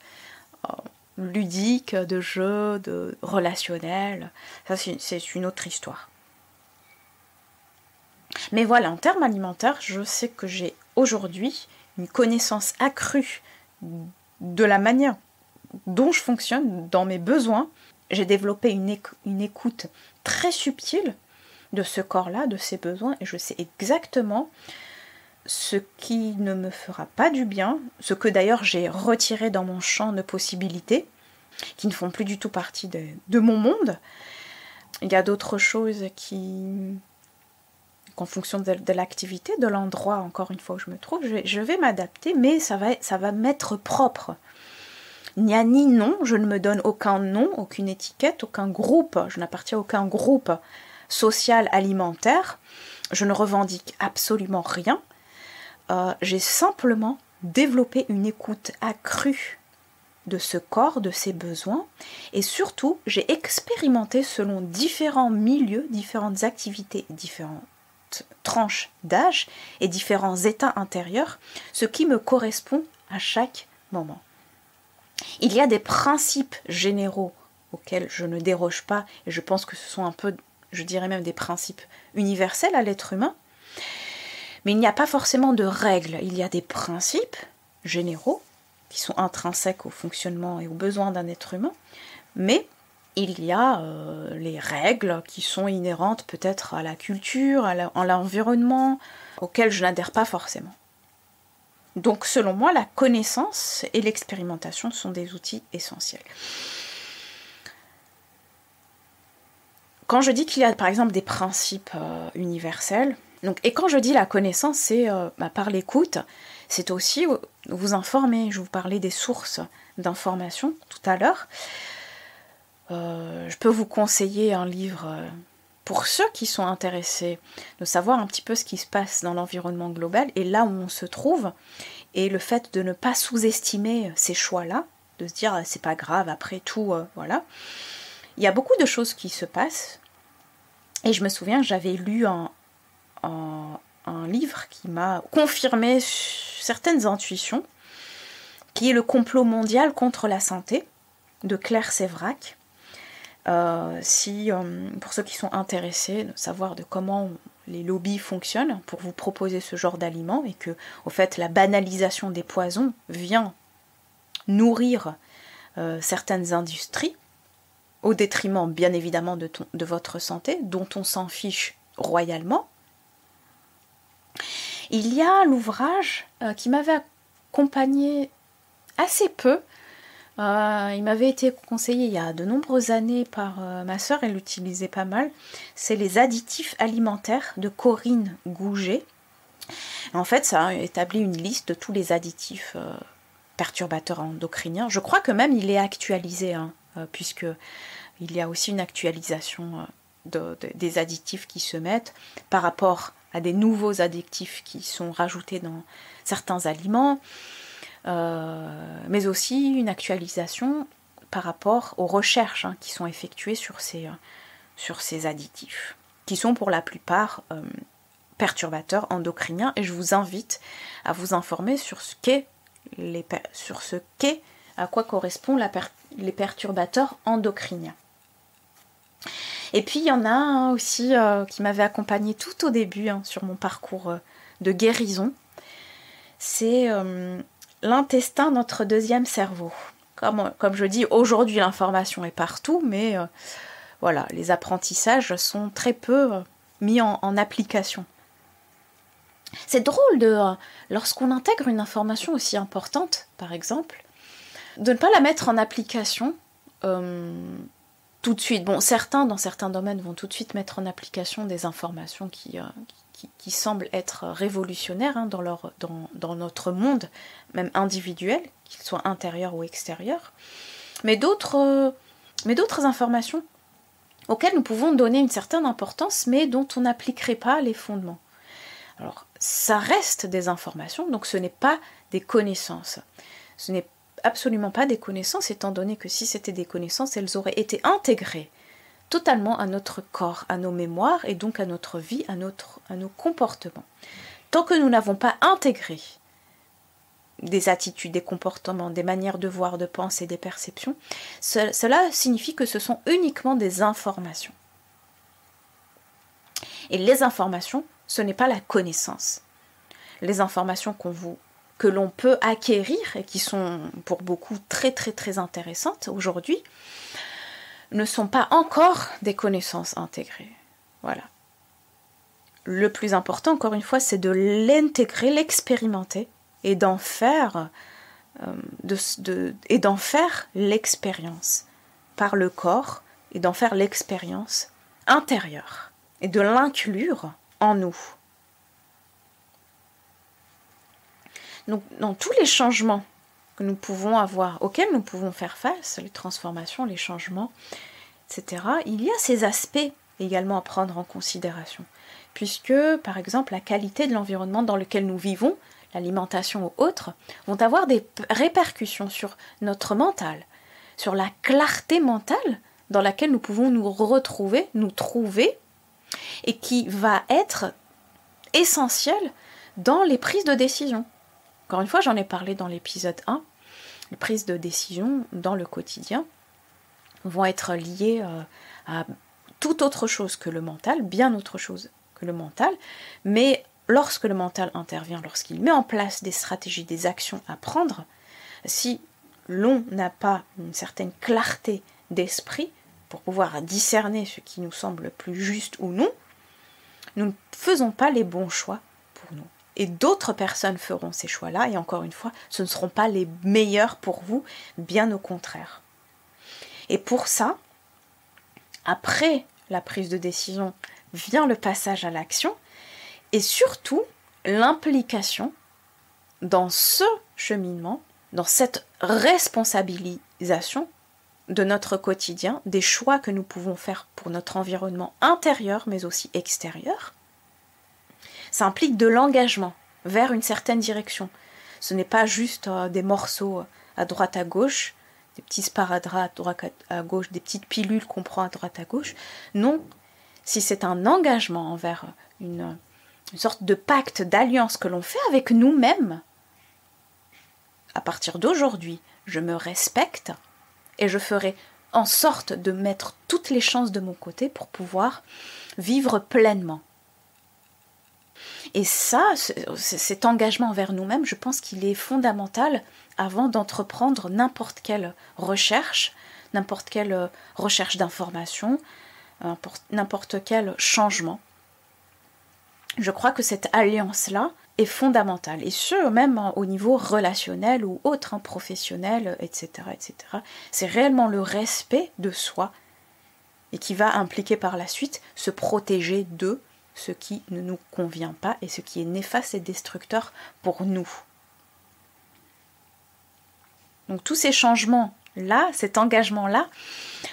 ludiques, de jeu, de relationnel, ça c'est une autre histoire. Mais voilà, en termes alimentaires, je sais que j'ai aujourd'hui une connaissance accrue de la manière dont je fonctionne, dans mes besoins. J'ai développé une écoute très subtile de ce corps-là, de ses besoins, et je sais exactement ce qui ne me fera pas du bien, ce que d'ailleurs j'ai retiré dans mon champ de possibilités, qui ne font plus du tout partie de mon monde. Il y a d'autres choses qu'en fonction de l'activité, de l'endroit, encore une fois où je me trouve, je vais m'adapter, mais ça va m'être propre. Il n'y a ni nom, je ne me donne aucun nom, aucune étiquette, aucun groupe, je n'appartiens à aucun groupe social alimentaire, je ne revendique absolument rien. J'ai simplement développé une écoute accrue de ce corps, de ses besoins, et surtout, j'ai expérimenté selon différents milieux, différentes activités, différentes tranches d'âge et différents états intérieurs, ce qui me correspond à chaque moment. Il y a des principes généraux auxquels je ne déroge pas, et je pense que ce sont un peu, je dirais même des principes universels à l'être humain, mais il n'y a pas forcément de règles, il y a des principes généraux qui sont intrinsèques au fonctionnement et aux besoins d'un être humain, mais il y a les règles qui sont inhérentes peut-être à la culture, à l'environnement, auxquelles je n'adhère pas forcément. Donc selon moi, la connaissance et l'expérimentation sont des outils essentiels. Quand je dis qu'il y a par exemple des principes universels, et quand je dis la connaissance, c'est par l'écoute, c'est aussi vous informer. Je vous parlais des sources d'information tout à l'heure. Je peux vous conseiller un livre pour ceux qui sont intéressés de savoir un petit peu ce qui se passe dans l'environnement global et là où on se trouve, et le fait de ne pas sous-estimer ces choix-là, de se dire c'est pas grave, après tout, voilà. Il y a beaucoup de choses qui se passent Et je me souviens que j'avais lu un livre qui m'a confirmé certaines intuitions, qui est Le complot mondial contre la santé, de Claire Séverac. Pour ceux qui sont intéressés de savoir de comment les lobbies fonctionnent pour vous proposer ce genre d'aliments, et que, au fait, la banalisation des poisons vient nourrir certaines industries, au détriment, bien évidemment, de votre santé, dont on s'en fiche royalement. Il y a l'ouvrage qui m'avait accompagné assez peu. Il m'avait été conseillé il y a de nombreuses années par ma sœur, elle l'utilisait pas mal. C'est Les additifs alimentaires de Corinne Gouget. En fait, ça a établi une liste de tous les additifs perturbateurs endocriniens. Je crois que même il est actualisé, puisque il y a aussi une actualisation des additifs qui se mettent par rapport à des nouveaux additifs qui sont rajoutés dans certains aliments. Mais aussi une actualisation par rapport aux recherches qui sont effectuées sur ces additifs, qui sont pour la plupart perturbateurs endocriniens, et je vous invite à vous informer sur à quoi correspondent les perturbateurs endocriniens. Et puis il y en a un aussi qui m'avait accompagnée tout au début sur mon parcours de guérison, c'est l'intestin, notre deuxième cerveau. Comme je dis, aujourd'hui l'information est partout, mais voilà, les apprentissages sont très peu mis en application. C'est drôle lorsqu'on intègre une information aussi importante, par exemple, de ne pas la mettre en application tout de suite. Bon, dans certains domaines, vont tout de suite mettre en application des informations qui semblent être révolutionnaires dans notre monde, même individuel, qu'il soit intérieur ou extérieur, mais d'autres informations auxquelles nous pouvons donner une certaine importance, mais dont on n'appliquerait pas les fondements. Alors, ça reste des informations, donc ce n'est pas des connaissances. Ce n'est absolument pas des connaissances, étant donné que si c'était des connaissances, elles auraient été intégrées totalement à notre corps, à nos mémoires, et donc à notre vie, à nos comportements. Tant que nous n'avons pas intégré des attitudes, des comportements, des manières de voir, de penser, des perceptions, cela signifie que ce sont uniquement des informations. Et les informations, ce n'est pas la connaissance. Les informations que l'on peut acquérir, et qui sont pour beaucoup très très très intéressantes aujourd'hui, ne sont pas encore des connaissances intégrées. Voilà. Le plus important, encore une fois, c'est de l'intégrer, l'expérimenter, et d'en faire l'expérience par le corps, et d'en faire l'expérience intérieure, et de l'inclure en nous. Donc, dans tous les changements que nous pouvons avoir, auxquels nous pouvons faire face, les transformations, les changements, etc., il y a ces aspects également à prendre en considération. Puisque, par exemple, la qualité de l'environnement dans lequel nous vivons, l'alimentation ou autres, vont avoir des répercussions sur notre mental, sur la clarté mentale dans laquelle nous pouvons nous retrouver, nous trouver, et qui va être essentielle dans les prises de décision. Encore une fois, j'en ai parlé dans l'épisode 1, les prises de décision dans le quotidien vont être liées à toute autre chose que le mental, bien autre chose que le mental, mais lorsque le mental intervient, lorsqu'il met en place des stratégies, des actions à prendre, si l'on n'a pas une certaine clarté d'esprit pour pouvoir discerner ce qui nous semble plus juste ou non, nous ne faisons pas les bons choix pour nous. Et d'autres personnes feront ces choix-là, et encore une fois, ce ne seront pas les meilleurs pour vous, bien au contraire. Et pour ça, après la prise de décision, vient le passage à l'action, et surtout l'implication dans ce cheminement, dans cette responsabilisation de notre quotidien, des choix que nous pouvons faire pour notre environnement intérieur, mais aussi extérieur. Ça implique de l'engagement vers une certaine direction. Ce n'est pas juste des morceaux à droite à gauche, des petits sparadraps à droite à gauche, des petites pilules qu'on prend à droite à gauche. Non, si c'est un engagement envers une sorte de pacte, d'alliance que l'on fait avec nous-mêmes, à partir d'aujourd'hui, je me respecte et je ferai en sorte de mettre toutes les chances de mon côté pour pouvoir vivre pleinement. Et ça, cet engagement envers nous-mêmes, je pense qu'il est fondamental avant d'entreprendre n'importe quelle recherche d'information, n'importe quel changement. Je crois que cette alliance-là est fondamentale, et ce, même au niveau relationnel ou autre, professionnel, etc., etc. C'est réellement le respect de soi, et qui va impliquer par la suite se protéger de ce qui ne nous convient pas et ce qui est néfaste et destructeur pour nous. Donc tous ces changements-là, cet engagement-là,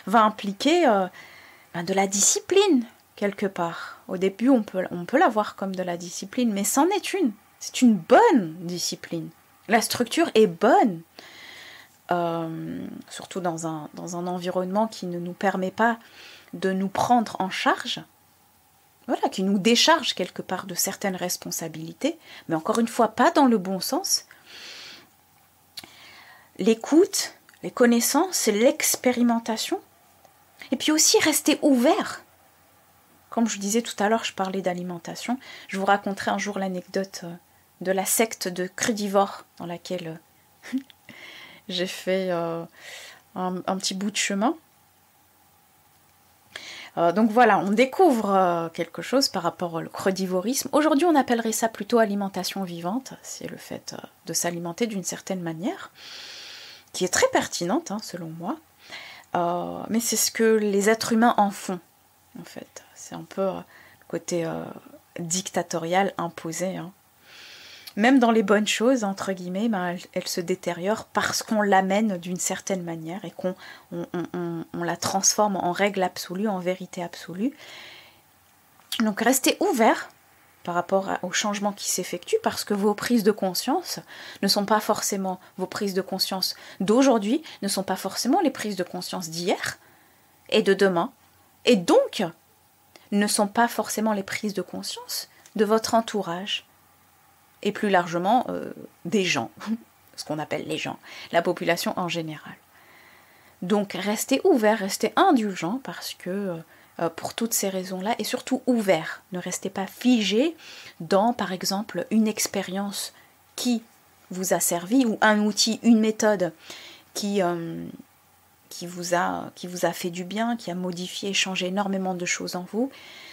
va impliquer de la discipline, quelque part. Au début, on peut la voir comme de la discipline, mais c'en est une. C'est une bonne discipline. La structure est bonne, surtout dans un environnement qui ne nous permet pas de nous prendre en charge, voilà, qui nous décharge quelque part de certaines responsabilités, mais encore une fois, pas dans le bon sens. L'écoute, les connaissances, l'expérimentation, et puis aussi rester ouvert. Comme je disais tout à l'heure, je parlais d'alimentation. Je vous raconterai un jour l'anecdote de la secte de crudivores dans laquelle j'ai fait un petit bout de chemin. Donc voilà, on découvre quelque chose par rapport au crudivorisme. Aujourd'hui, on appellerait ça plutôt alimentation vivante. C'est le fait de s'alimenter d'une certaine manière, qui est très pertinente, selon moi. Mais c'est ce que les êtres humains en font, en fait. C'est un peu le côté dictatorial imposé. Même dans les bonnes choses, entre guillemets, elle se détériore parce qu'on l'amène d'une certaine manière et qu'on la transforme en règle absolue, en vérité absolue. Donc restez ouverts par rapport au changement qui s'effectue, parce que vos prises de conscience ne sont pas forcément vos prises de conscience d'aujourd'hui, ne sont pas forcément les prises de conscience d'hier et de demain, et donc ne sont pas forcément les prises de conscience de votre entourage, et plus largement des gens, ce qu'on appelle les gens, la population en général. Donc restez ouverts, restez indulgents, parce que pour toutes ces raisons-là, et surtout ouverts, ne restez pas figés dans, par exemple, une expérience qui vous a servi, ou un outil, une méthode qui vous a fait du bien, qui a modifié, changé énormément de choses en vous.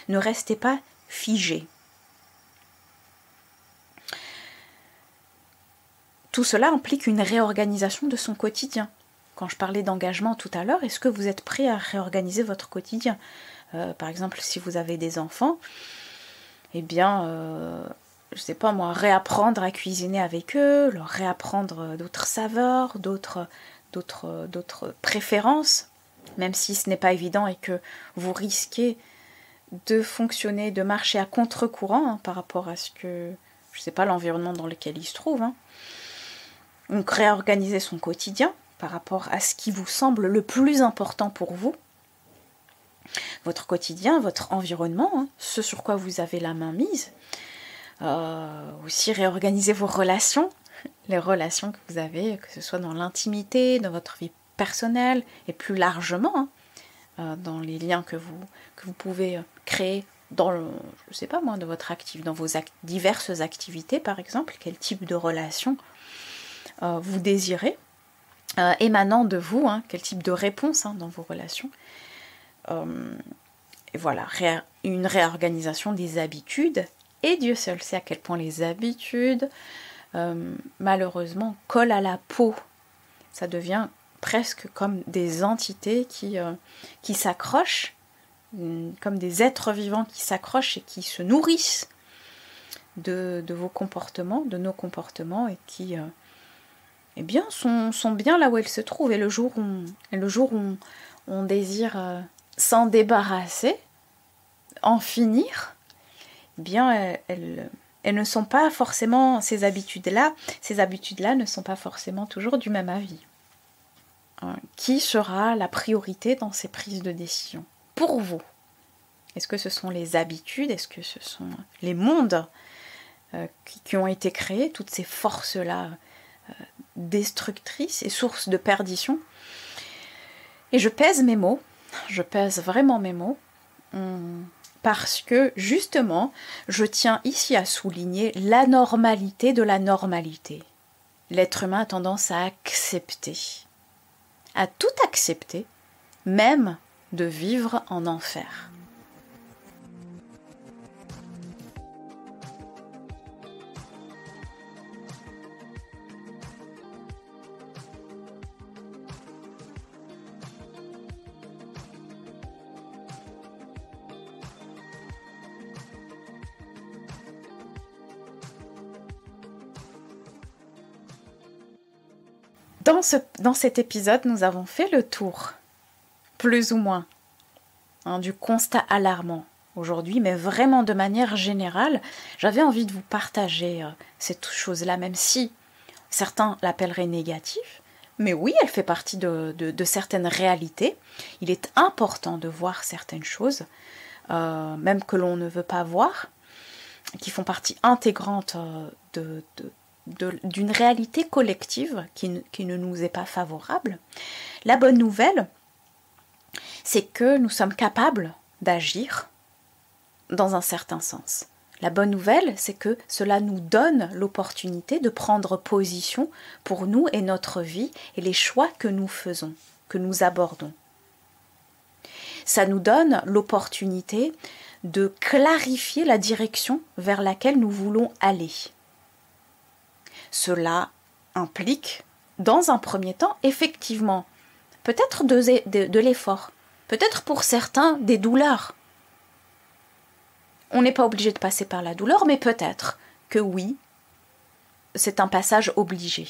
Ne restez pas figés. Tout cela implique une réorganisation de son quotidien. Quand je parlais d'engagement tout à l'heure, est-ce que vous êtes prêt à réorganiser votre quotidien ? Par exemple, si vous avez des enfants, eh bien, je sais pas moi, réapprendre à cuisiner avec eux, leur réapprendre d'autres saveurs, d'autres préférences, même si ce n'est pas évident et que vous risquez de fonctionner, de marcher à contre-courant par rapport à ce que, je sais pas, l'environnement dans lequel ils se trouvent. Donc réorganiser son quotidien par rapport à ce qui vous semble le plus important pour vous, votre quotidien, votre environnement, ce sur quoi vous avez la main mise. Aussi réorganiser vos relations, les relations que vous avez, que ce soit dans l'intimité, dans votre vie personnelle et plus largement, dans les liens que vous pouvez créer dans je sais pas moi, de votre dans vos diverses activités par exemple, quel type de relation vous désirez, émanant de vous, quel type de réponse dans vos relations. Et voilà, une réorganisation des habitudes, et Dieu seul sait à quel point les habitudes, malheureusement, collent à la peau. Ça devient presque comme des entités qui s'accrochent, comme des êtres vivants qui s'accrochent et qui se nourrissent de vos comportements, de nos comportements, et qui eh bien, sont bien là où elles se trouvent. Et le jour où on désire s'en débarrasser, en finir, eh bien, elles ne sont pas forcément, ces habitudes-là ne sont pas forcément toujours du même avis. Qui sera la priorité dans ces prises de décision ? Pour vous. Est-ce que ce sont les habitudes? Est-ce que ce sont les mondes qui ont été créés, toutes ces forces-là destructrices et sources de perdition? Et je pèse mes mots, je pèse vraiment mes mots, parce que justement, je tiens ici à souligner l'anormalité de la normalité. L'être humain a tendance à accepter, à tout accepter, même de vivre en enfer. Dans cet épisode, nous avons fait le tour, plus ou moins, du constat alarmant aujourd'hui, mais vraiment de manière générale, j'avais envie de vous partager cette chose-là, même si certains l'appelleraient négative, mais oui, elle fait partie de certaines réalités. Il est important de voir certaines choses, même que l'on ne veut pas voir, qui font partie intégrante d'une réalité collective qui ne nous est pas favorable. La bonne nouvelle, c'est que nous sommes capables d'agir dans un certain sens. La bonne nouvelle, c'est que cela nous donne l'opportunité de prendre position pour nous et notre vie et les choix que nous faisons, que nous abordons. Ça nous donne l'opportunité de clarifier la direction vers laquelle nous voulons aller. Cela implique, dans un premier temps, effectivement, peut-être de l'effort, peut-être pour certains des douleurs. On n'est pas obligé de passer par la douleur, mais peut-être que oui, c'est un passage obligé.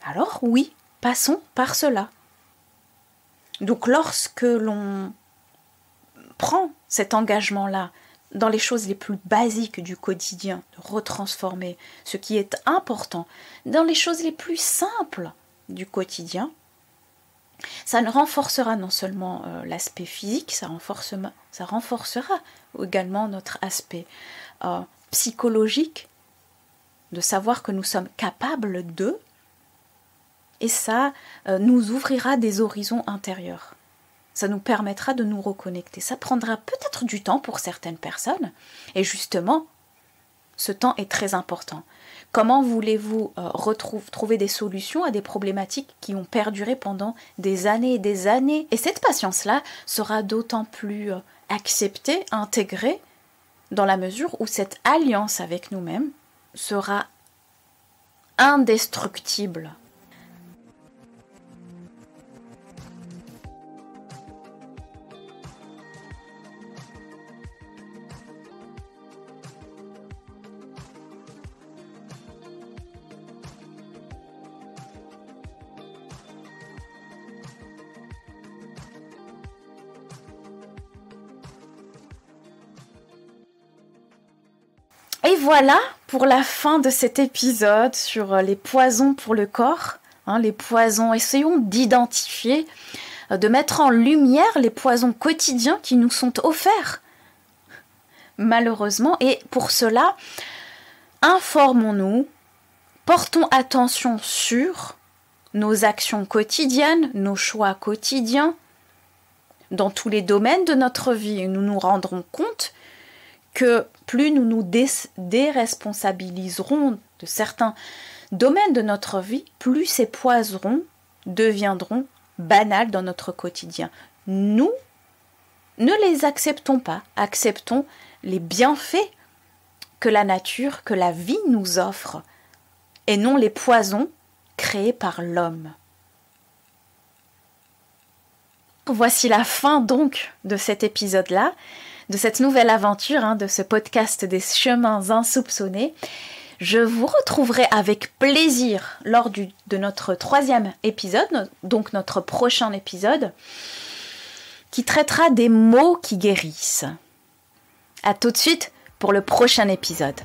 Alors oui, passons par cela. Donc lorsque l'on prend cet engagement-là, dans les choses les plus basiques du quotidien, de retransformer ce qui est important, dans les choses les plus simples du quotidien, ça renforcera non seulement l'aspect physique, ça renforcera également notre aspect psychologique, de savoir que nous sommes capables d'eux, et ça nous ouvrira des horizons intérieurs. Ça nous permettra de nous reconnecter. Ça prendra peut-être du temps pour certaines personnes. Et justement, ce temps est très important. Comment voulez-vous trouver des solutions à des problématiques qui ont perduré pendant des années et des années? Et cette patience-là sera d'autant plus acceptée, intégrée, dans la mesure où cette alliance avec nous-mêmes sera indestructible. Et voilà pour la fin de cet épisode sur les poisons pour le corps. Les poisons, essayons d'identifier, de mettre en lumière les poisons quotidiens qui nous sont offerts, malheureusement. Et pour cela, informons-nous, portons attention sur nos actions quotidiennes, nos choix quotidiens, dans tous les domaines de notre vie. Nous nous rendrons compte que plus nous nous déresponsabiliserons de certains domaines de notre vie, plus ces poisons deviendront banals dans notre quotidien. Nous ne les acceptons pas, acceptons les bienfaits que la nature, que la vie nous offre, et non les poisons créés par l'homme. Voici la fin donc de cet épisode-là, de cette nouvelle aventure, de ce podcast des chemins insoupçonnés. Je vous retrouverai avec plaisir lors de notre 3e épisode, donc notre prochain épisode, qui traitera des mots qui guérissent. À tout de suite pour le prochain épisode.